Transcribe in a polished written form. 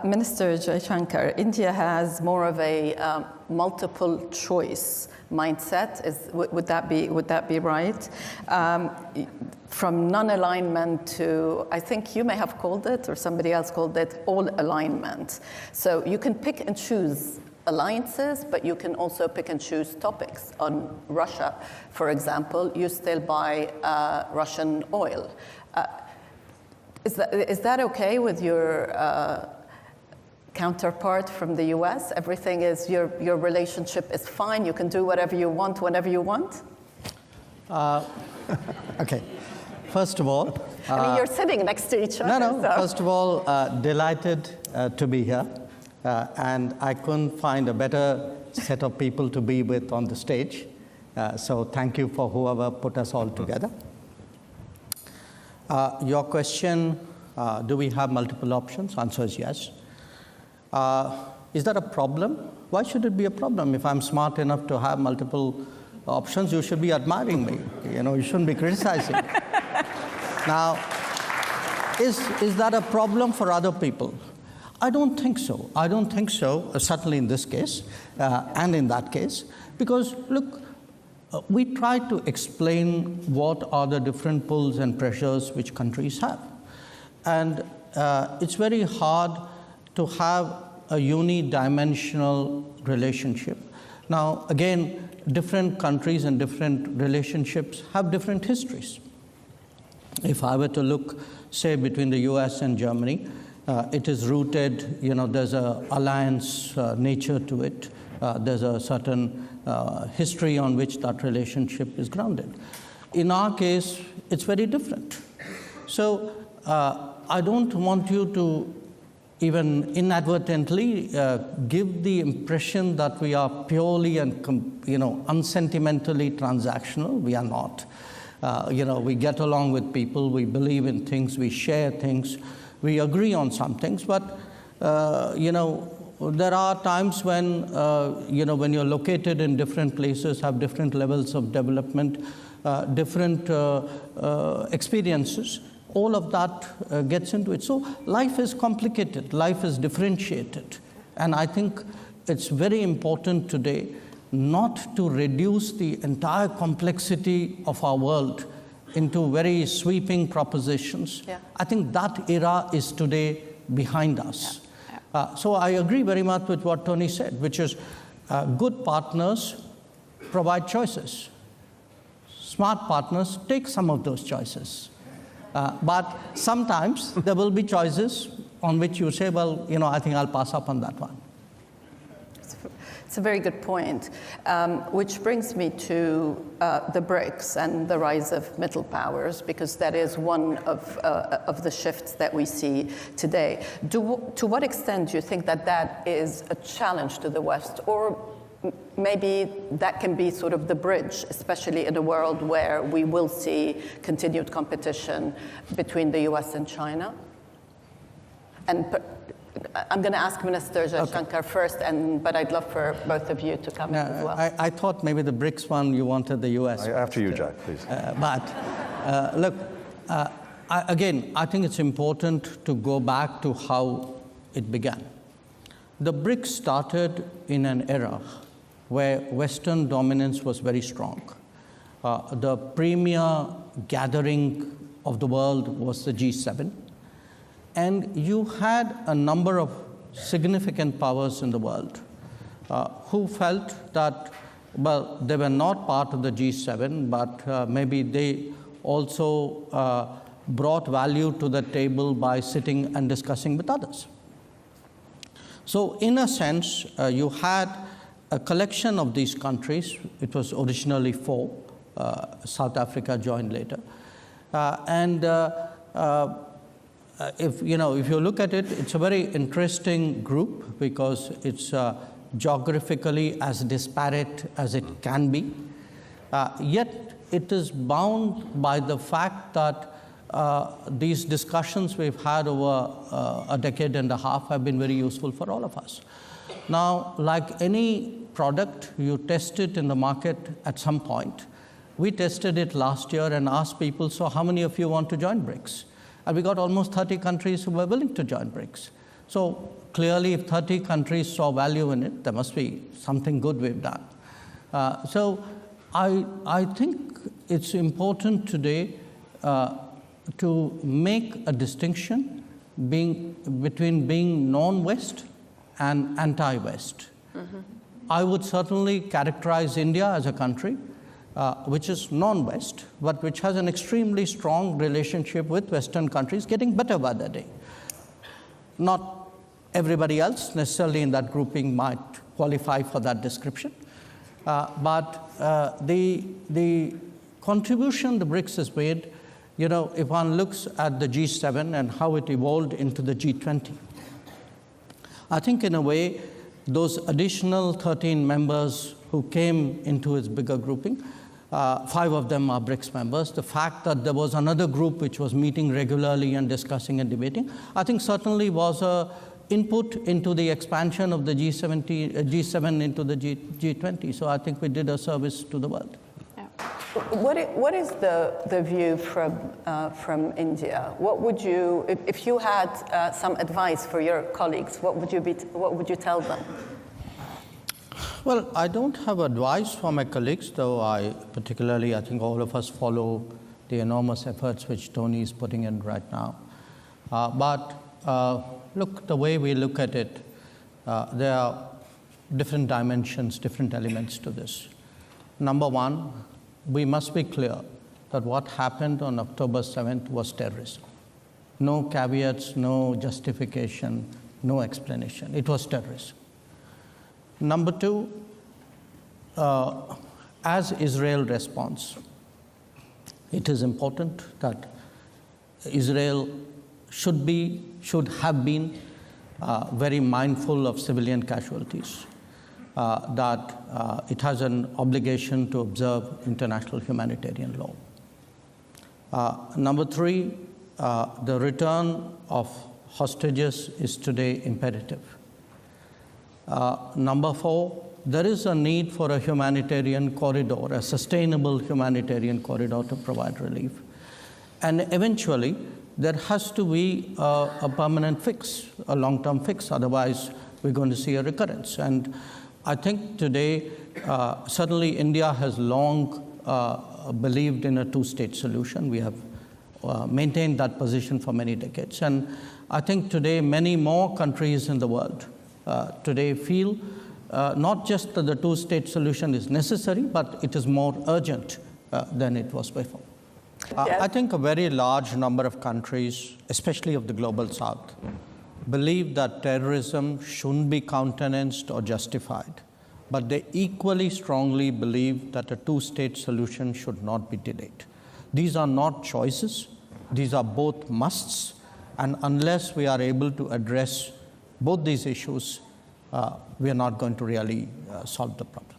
Minister Jaishankar, India has more of a multiple choice mindset. Would that be right? From non-alignment to, I think you may have called it, or somebody else called it, all alignment. So you can pick and choose alliances, but you can also pick and choose topics. On Russia, for example, you still buy Russian oil. Is that okay with your counterpart from the US? Everything is, your relationship is fine, you can do whatever you want, whenever you want? Okay. First of all... I mean, you're sitting next to each other. No. So. First of all, delighted to be here. And I couldn't find a better set of people to be with on the stage. So thank you for whoever put us all together. Your question, do we have multiple options? Answer is yes. Is that a problem? Why should it be a problem? If I'm smart enough to have multiple options, you should be admiring me. You shouldn't be criticizing. Now, is that a problem for other people? I don't think so. I don't think so, certainly in this case and in that case, because look, we try to explain what are the different pulls and pressures which countries have. And it's very hard to have a unidimensional relationship. Now, again, different countries and different relationships have different histories. If I were to look, say, between the US and Germany, it is rooted, there's an alliance nature to it. There's a certain history on which that relationship is grounded. In our case, it's very different. So I don't want you to even inadvertently give the impression that we are purely and unsentimentally transactional. We are not. We get along with people, we believe in things, we share things, we agree on some things, but there are times when when you're located in different places, have different levels of development, different experiences. All of that gets into it. So life is complicated, life is differentiated. And I think it's very important today not to reduce the entire complexity of our world into very sweeping propositions. Yeah. I think that era is today behind us. Yeah. So I agree very much with what Tony said, which is good partners provide choices. Smart partners take some of those choices. But sometimes there will be choices on which you say, well, I think I'll pass up on that one. It's a very good point, which brings me to the BRICS and the rise of middle powers, because that is one of the shifts that we see today. To what extent do you think that is a challenge to the West, or maybe that can be sort of the bridge, especially in a world where we will see continued competition between the US and China? And I'm going to ask Minister Jaishankar first, but I'd love for both of you to come in as well. I thought maybe the BRICS one, you wanted the US. After you, Jai, please. Look, again, I think it's important to go back to how it began. The BRICS started in an era where Western dominance was very strong. The premier gathering of the world was the G7. And you had a number of significant powers in the world who felt that, well, they were not part of the G7, but maybe they also brought value to the table by sitting and discussing with others. So in a sense, you had a collection of these countries. It was originally 4. South Africa joined later. If you look at it, it's a very interesting group because it's geographically as disparate as it can be. Yet it is bound by the fact that these discussions we've had over a decade and a half have been very useful for all of us. Now, like any product, you test it in the market at some point. We tested it last year and asked people, so how many of you want to join BRICS? And we got almost 30 countries who were willing to join BRICS. So clearly, if 30 countries saw value in it, there must be something good we've done. So I think it's important today to make a distinction between being non-West and anti-West. Mm-hmm. I would certainly characterize India as a country which is non-West, but which has an extremely strong relationship with Western countries, getting better by the day. Not everybody else necessarily in that grouping might qualify for that description, but the contribution the BRICS has made, if one looks at the G7 and how it evolved into the G20, I think in a way, those additional 13 members who came into its bigger grouping, 5 of them are BRICS members. The fact that there was another group which was meeting regularly and discussing and debating, I think certainly was an input into the expansion of the G7 into the G20. So I think we did a service to the world. What is the view from India? What would you, if you had some advice for your colleagues, what would you tell them? Well, I don't have advice for my colleagues, though I think all of us follow the enormous efforts which Tony is putting in right now. But look, the way we look at it, there are different dimensions, different elements to this. Number one, we must be clear that what happened on October 7th was terrorism. No caveats, no justification, no explanation. It was terrorism. Number two, as Israel responds, it is important that Israel should have been very mindful of civilian casualties, that it has an obligation to observe international humanitarian law. Number three, the return of hostages is today imperative. Number four, there is a need for a humanitarian corridor, a sustainable humanitarian corridor to provide relief. And eventually, there has to be a permanent fix, a long-term fix, otherwise we're going to see a recurrence. And I think today, certainly India has long believed in a two-state solution. We have maintained that position for many decades. And I think today many more countries in the world today feel not just that the two-state solution is necessary, but it is more urgent than it was before. Yes. I think a very large number of countries, especially of the global south, believe that terrorism shouldn't be countenanced or justified, but they equally strongly believe that a two-state solution should not be delayed. These are not choices, these are both musts, and unless we are able to address both these issues, we are not going to really solve the problem.